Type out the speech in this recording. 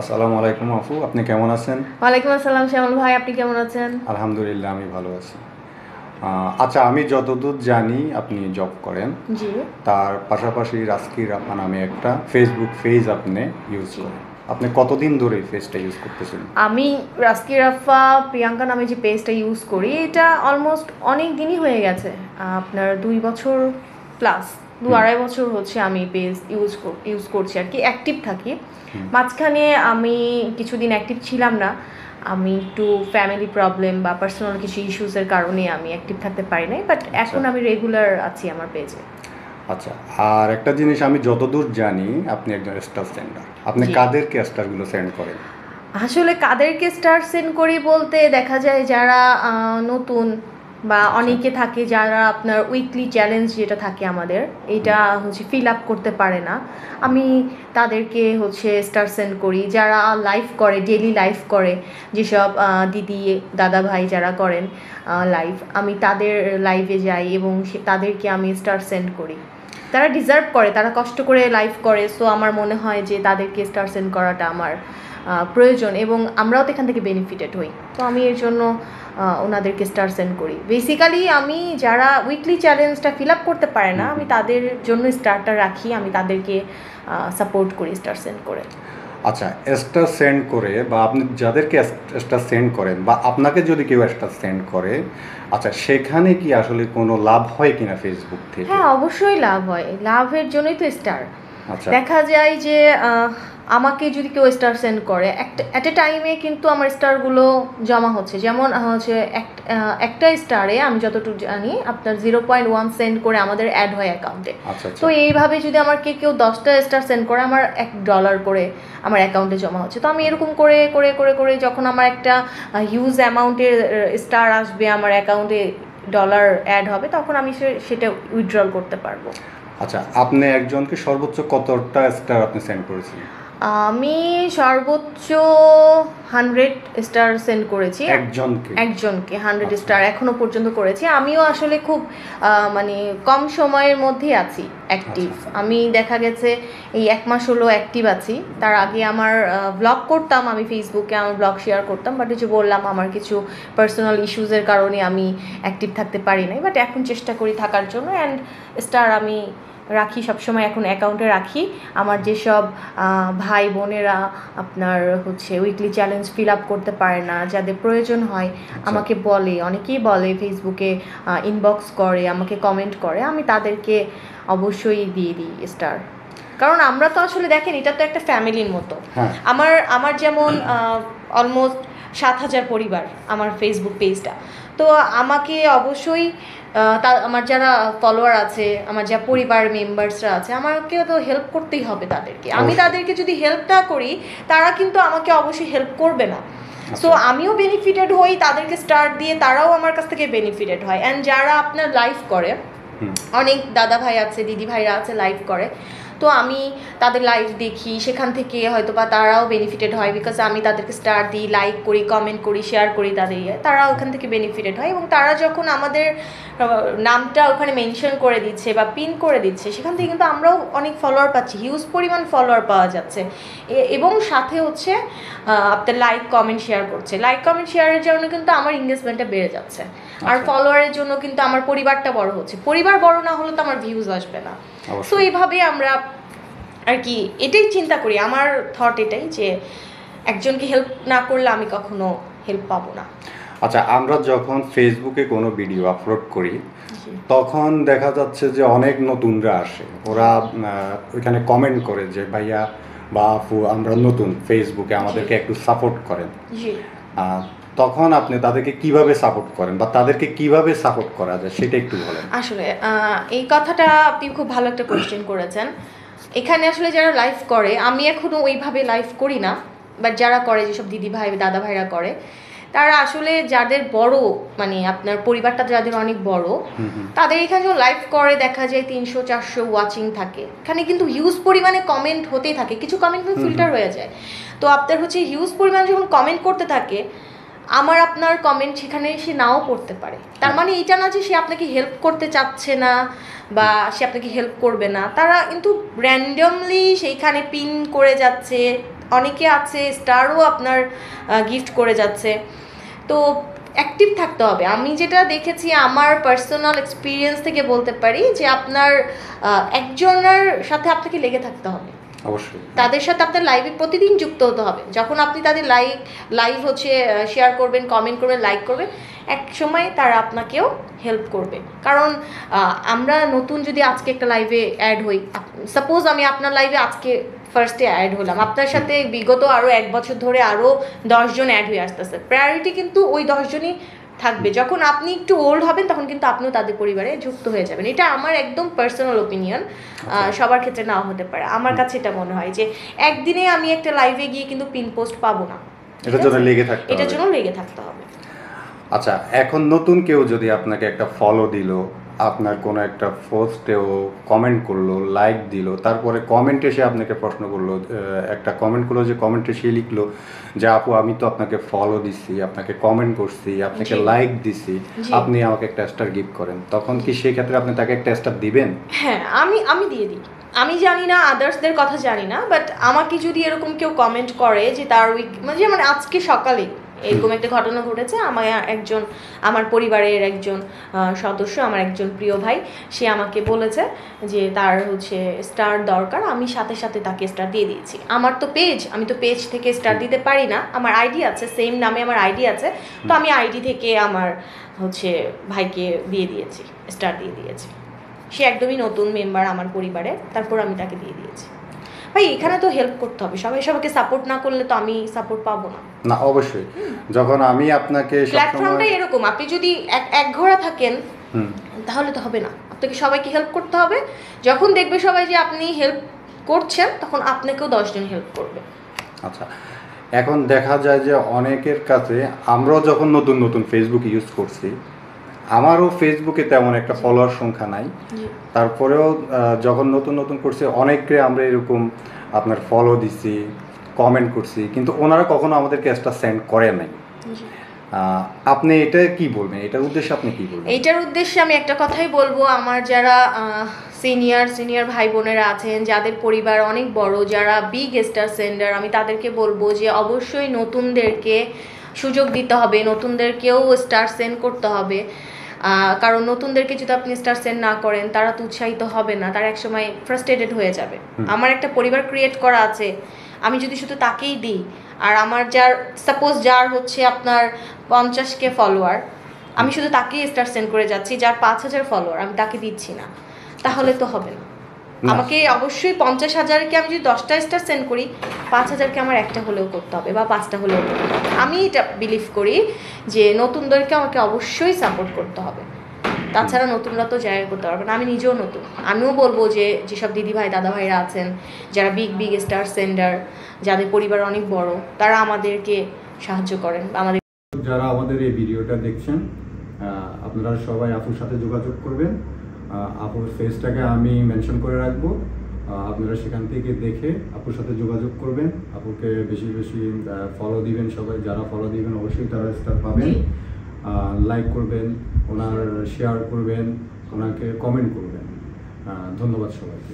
আসসালামু আলাইকুম আপু, আপনি কেমন আছেন? ওয়ালাইকুম আসসালাম শ্যামল ভাই, আপনি কেমন আছেন? আলহামদুলিল্লাহ, আমি ভালো আছি। আচ্ছা, আমি যতদূর জানি আপনি জব করেন। জি। তার পাশাপাশি রাজকি রাফা নামে একটা ফেসবুক পেজ আপনি ইউজ জি। করেন। আপনি কতদিন ধরে এই পেজটা ইউজ করতেছেন? আমি রাস্কি রাফা প্রিয়াঙ্কা নামে যে পেজটা ইউজ করি, এটা অলমোস্ট অনেক দিনই হয়ে গেছে। আপনার 2 বছর প্লাস, হুম। 2-2.5 বছর হচ্ছে আমি পেজ ইউজ করছি আর কি, অ্যাক্টিভ থাকি। হুম। মাঝখানে আমি কিছুদিন অ্যাক্টিভ ছিলাম না। আমি একটু ফ্যামিলি প্রবলেম বা পার্সোনাল কিছু ইস্যুসের কারণে আমি অ্যাক্টিভ থাকতে পারি নাই, বাট আচ্ছা। এখন আমি রেগুলার আছি আমার পেজে। আচ্ছা, আর একটা জিনিস আমি যতদূর জানি আপনি একজন স্টার সেন্ডার। আপনি জি। কাদেরকে স্টারগুলো সেন্ড করেন? আসলে কাদেরকে স্টার সেন্ড করি বলতে দেখা যায় যারা নতুন বা আচ্ছা। অনেকে থাকে যারা আপনার উইকলি চ্যালেঞ্জ যেটা থাকে আমাদের, হুম। এটা হচ্ছে ফিল আপ করতে পারে না। আমি তাদেরকে হচ্ছে স্টার সেন্ড করি। যারা লাইভ করে, ডেইলি লাইভ করে, যেসব দিদি দাদা ভাই যারা করেন লাইভ, আমি তাদের লাইভে যাই এবং তাদেরকে আমি স্টার সেন্ড করি। তারা ডিজার্ভ করে, তারা কষ্ট করে লাইভ করে, সো আমার মনে হয় যে তাদেরকে স্টার সেন্ড করাটা আমার প্রয়োজন এবং আমরাও তো এখান থেকে বেনিফিটেড হই। তো আমি এর জন্য ওনাদেরকে স্টার সেন্ড করি। বেসিক্যালি আমি যারা উইকলি চ্যালেঞ্জটা ফিল আপ করতে পারে না, আমি তাদের জন্য স্টারটা রাখি, আমি তাদেরকে সাপোর্ট করি স্টার সেন্ড করে। আচ্ছা, স্টার সেন্ড করে বা আপনি যাদেরকে স্টার সেন্ড করেন বা আপনাকে যদি কেউ স্টার সেন্ড করে, আচ্ছা সেখানে কি আসলে কোনো লাভ হয় কিনা ফেসবুক থেকে? হ্যাঁ, অবশ্যই লাভ হয়, লাভের জন্যই তো স্টার। আচ্ছা। দেখা যায় যে আমাকে যদি কেউ স্টার সেন্ড করে, একটা অ্যাট এ টাইমে কিন্তু আমার স্টারগুলো জমা হচ্ছে। যেমন হচ্ছে একটা স্টারে আমি যতটুকু জানি আপনার 0.1 সেন্ড করে আমাদের অ্যাড হয় অ্যাকাউন্টে। আচ্ছা। আচ্ছা। তো এইভাবে যদি আমাকে কেউ 10টা স্টার সেন্ড করে, আমার $1 করে আমার অ্যাকাউন্টে জমা হচ্ছে। তো আমি এরকম করে করে করে করে যখন আমার একটা হিউজ অ্যামাউন্টের স্টার আসবে, আমার অ্যাকাউন্টে ডলার অ্যাড হবে, তখন আমি সেটা উইথড্রল করতে পারবো। আচ্ছা, আপনি একজনকে সর্বোচ্চ কতটা স্টার আপনি সেন্ড করেছেন? আমি সর্বোচ্চ 100 স্টার সেন্ড করেছি। একজনকে? একজনকে 100 আচ্ছা। স্টার এখনো পর্যন্ত করেছি। আমিও আসলে খুব মানে কম সময়ের মধ্যেই আছি অ্যাক্টিভ। আচ্ছা। আমি দেখা গেছে এই 1 মাস হলো অ্যাক্টিভ আছি। তার আগে আমার ব্লগ করতাম, আমি ফেসবুকে আমার ব্লগ শেয়ার করতাম, বাট এই যে বললাম আমার কিছু পার্সোনাল ইস্যুসের কারণে আমি অ্যাক্টিভ থাকতে পারি নাই, বাট এখন চেষ্টা করি থাকার জন্য। অ্যান্ড স্টার আমি রাখি সবসময়, এখন অ্যাকাউন্টে রাখি। আমার যেসব ভাই বোনেরা আপনার হচ্ছে উইকলি চ্যালেঞ্জ ফিল আপ করতে পারে না, যাদের প্রয়োজন হয়, আচ্ছা। আমাকে বলে, অনেকেই বলে ফেসবুকে ইনবক্স করে, আমাকে কমেন্ট করে, আমি তাদেরকে অবশ্যই দিয়ে দিই স্টার। কারণ আমরা তো আসলে দেখেন, এটা তো একটা ফ্যামিলির মতো। হ্যাঁ। আমার আমার যেমন অলমোস্ট 7,000 পরিবার আমার ফেসবুক পেজটা। তো আমাকে অবশ্যই আমার যারা ফলোয়ার আছে, আমার যা পরিবার মেম্বার্সরা আছে, আমাকেও তো হেল্প করতেই হবে তাদেরকে। আমি অবশ্যই। তাদেরকে যদি হেল্প না করি, তারা কিন্তু আমাকে অবশ্যই হেল্প করবে না। সো আচ্ছা। আমিও বেনিফিটেড হই, তাদেরকে স্টার্ট দিয়ে তারাও আমার কাছ থেকে বেনিফিটেড হয়। অ্যান্ড যারা আপনার লাইভ করে, হুম। অনেক দাদা ভাই আছে, দিদি ভাইরা আছে লাইভ করে, তো আমি তাদের লাইভ দেখি, সেখান থেকে হয়তো বা তারাও বেনিফিটেড হয়, বিকজ আমি তাদেরকে স্টার দিই, লাইক করি, কমেন্ট করি, শেয়ার করি, তাদের তারা ওখান থেকে বেনিফিটেড হয়। এবং তারা যখন আমাদের নামটা ওখানে মেনশন করে দিচ্ছে বা পিন করে দিচ্ছে, সেখান থেকে কিন্তু আমরাও অনেক ফলোয়ার পাচ্ছি, হিউজ পরিমাণ ফলোয়ার পাওয়া যাচ্ছে। এবং সাথে হচ্ছে আপনার লাইক কমেন্ট শেয়ার করছে, লাইক কমেন্ট শেয়ারের জন্য কিন্তু আমার এঙ্গেজমেন্টটা বেড়ে যাচ্ছে। আর ফলোয়ারের জন্য কিন্তু আমার পরিবারটা বড় হচ্ছে। পরিবার বড় না হলে তো আমার ভিউজ আসবে না। সো এইভাবে আমরা আর কি এটাই চিন্তা করি। আমার থট এটাই যে একজনকে হেল্প না করলে আমি কখনো হেল্প পাবো না। আচ্ছা, আমরা যখন ফেসবুকে কোনো ভিডিও আপলোড করি, তখন দেখা যাচ্ছে যে অনেক নতুনরা আসে। ওরা ওইখানে কমেন্ট করে যে ভাইয়া বা আপু, আমরা নতুন ফেসবুকে, আমাদেরকে একটু সাপোর্ট করেন। জি। তখন আপনি তাদেরকে কিভাবে সাপোর্ট করেন বা তাদেরকে কিভাবে সাপোর্ট করা যায় সেটা একটু বলেন। আসলে এই কথাটা আপনি খুব ভালো একটা কোয়েশ্চেন করেছেন। এখানে আসলে যারা লাইভ করে, আমি এখনো ওইভাবে লাইভ করি না, বাট যারা করে, যেসব দিদি ভাই দাদা ভাইরা করে, তারা আসলে যাদের বড়, মানে আপনার পরিবারটা যাদের অনেক বড়, তাদের এখানে যখন লাইভ করে দেখা যায় 300-400 ওয়াচিং থাকে। এখানে কিন্তু হিউজ পরিমাণে কমেন্ট হতেই থাকে, কিছু কমেন্ট ফিল্টার হয়ে যায়। তো আপনার হচ্ছে হিউজ পরিমাণে যখন কমেন্ট করতে থাকে, আমার আপনার কমেন্ট সেখানে সে নাও পড়তে পারে, তার মানে এটা না যে সে আপনাকে হেল্প করতে চাচ্ছে না বা সে আপনাকে হেল্প করবে না। তারা কিন্তু র্যান্ডমলি সেইখানে পিন করে যাচ্ছে, অনেকে আছে স্টারও আপনার গিফট করে যাচ্ছে। তো অ্যাক্টিভ থাকতে হবে। আমি যেটা দেখেছি আমার পার্সোনাল এক্সপিরিয়েন্স থেকে বলতে পারি যে আপনার একজনের সাথে আপনাকে লেগে থাকতে হবে, অবশ্যই তাদের সাথে আপনার লাইভে প্রতিদিন যুক্ত হতে হবে। যখন আপনি তাদের লাইভ হচ্ছে শেয়ার করবেন, কমেন্ট করবেন, লাইক করবেন, এক সময় তারা আপনাকেও হেল্প করবে। কারণ আমরা নতুন যদি আজকে একটা লাইভে অ্যাড হই, সাপোজ আমি আপনার লাইভে আজকে ফার্স্টে অ্যাড হলাম, আপনার সাথে বিগত আরও 1 বছর ধরে আরও 10 জন অ্যাড হয়ে আসতেছে, প্রায়োরিটি কিন্তু ওই 10 জনই থাকবে। যখন আপনি একটু ওল্ড হবেন তখন কিন্তু আপনিও তাদের পরিবারে যুক্ত হয়ে যাবেন। এটা আমার একদম পার্সোনাল ওপিনিয়ন, সবার ক্ষেত্রে নাও হতে পারে। আমার কাছে এটা মনে হয় যে একদিনে আমি একটা লাইভে গিয়ে কিন্তু পিন পোস্ট পাবো না, এটার জন্য লেগে থাকতে হবে। এটার জন্য লেগে থাকতে হবে। আচ্ছা, এখন নতুন কেউ যদি আপনাকে একটা ফলো দিল, আপনার কোনো একটা পোস্টেও কমেন্ট করলো, লাইক দিল, তারপরে কমেন্টে সে আপনাকে প্রশ্ন করলো, একটা কমেন্ট করলো, যে কমেন্টে সে লিখলো যে আপু আমি তো আপনাকে ফলো দিছি, আপনাকে কমেন্ট করছি, আপনাকে লাইক দিছি, আপনি আমাকে একটা স্টার গিফট করেন, তখন কি সেক্ষেত্রে আপনি তাকে একটা স্টার দিবেন? হ্যাঁ, আমি দিয়ে দিই। আমি জানি না, আদার্সদের কথা জানি না, বাট আমাকে যদি এরকম কেউ কমেন্ট করে যে তার মানে আজকে সকালে এরকম একটা ঘটনা ঘটেছে, আমার পরিবারের একজন সদস্য, আমার একজন প্রিয় ভাই, সে আমাকে বলেছে যে তার হচ্ছে স্টার দরকার, আমি সাথে সাথে তাকে স্টার দিয়ে দিয়েছি। আমার তো পেজ, আমি তো পেজ থেকে স্টার দিতে পারি না, আমার আইডি আছে, সেম নামে আমার আইডি আছে, তো আমি আইডি থেকে আমার হচ্ছে ভাইকে দিয়ে দিয়েছি, স্টার দিয়ে দিয়েছি। সে একদমই নতুন মেম্বার আমার পরিবারে, তারপর আমি তাকে দিয়ে দিয়েছি। ভাই এখানে তো হেল্প করতে হবে, সবাই সবাইকে সাপোর্ট না করলে তো আমি সাপোর্ট পাবো না। না অবশ্যই, যখন আমি আপনাকে প্ল্যাটফর্মটা এরকম, আপনি যদি এক ঘোড়া থাকেন তাহলে তো হবে না, আপনাকে সবাইকে হেল্প করতে হবে। যখন দেখবে সবাই যে আপনি হেল্প করছেন, তখন আপনাকেও 10 জন হেল্প করবে। আচ্ছা, এখন দেখা যায় যে অনেকের কাছে, আমরাও যখন নতুন নতুন ফেসবুক ইউজ করছি, আমারও ফেসবুকে তেমন একটা ফলোয়ার সংখ্যা নাই, তারপরেও যখন নতুন নতুন করছি অনেককে আমরা এরকম আপনার ফলো দিছি, কমেন্ট করছি, কিন্তু ওনারা কখনো আমাদেরকে একটা সেন্ড করে নাই। আপনি এটা কি বলবেন, এটার উদ্দেশ্যে আপনি কি বলবেন? এইটার উদ্দেশ্যে আমি একটা কথাই বলবো, আমার যারা সিনিয়র ভাই বোনেরা আছেন, যাদের পরিবার অনেক বড়, যারা বিগ স্টার সেন্ডার, আমি তাদেরকে বলবো যে অবশ্যই নতুনদেরকে সুযোগ দিতে হবে, নতুনদেরকেও স্টার সেন্ড করতে হবে। কারণ নতুনদেরকে যদি আপনি স্টার সেন্ড না করেন, তারা তো উৎসাহিত হবে না, তারা একসময় ফ্রাস্ট্রেটেড হয়ে যাবে। আমার একটা পরিবার ক্রিয়েট করা আছে, আমি যদি শুধু তাকেই দিই, আর আমার যার হচ্ছে আপনার 50K ফলোয়ার, আমি শুধু তাকেই স্টার সেন্ড করে যাচ্ছি, যার 5000 ফলোয়ার আমি তাকে দিচ্ছি না, তাহলে তো হবে না। আমাকে অবশ্যই 50,000কে আমি যদি 10টা স্টার সেন্ড করি, 5000কে আমার একটা হলেও করতে হবে বা 5টা হলেও করতে হবে। আমি এটা বিলিভ করি যে নতুনদেরকে আমাকে অবশ্যই সাপোর্ট করতে হবে, তাছাড়া নতুনরা তো জায়গা করতে পারবে না। আমি নিজেও নতুন, আমিও বলবো যে যেসব দিদি ভাই দাদা ভাইরা আছেন, যারা বিগ স্টার সেন্ডার, যাদের পরিবার অনেক বড়, তারা আমাদেরকে সাহায্য করেন। যারা আমাদের এই ভিডিওটা দেখছেন, আপনারা সবাই আপুর সাথে যোগাযোগ করবেন। আপুর ফেসটাকে আমি মেনশন করে রাখবো, আপনারা সেখান থেকে দেখে আপুর সাথে যোগাযোগ করবেন, আপুকে বেশি বেশি ফলো দিবেন। সবাই যারা ফলো দিবেন অবশ্যই তারা স্টার পাবেন, লাইক করবেন, ওনার শেয়ার করবেন, ওনাকে কমেন্ট করবেন। ধন্যবাদ সবাইকে।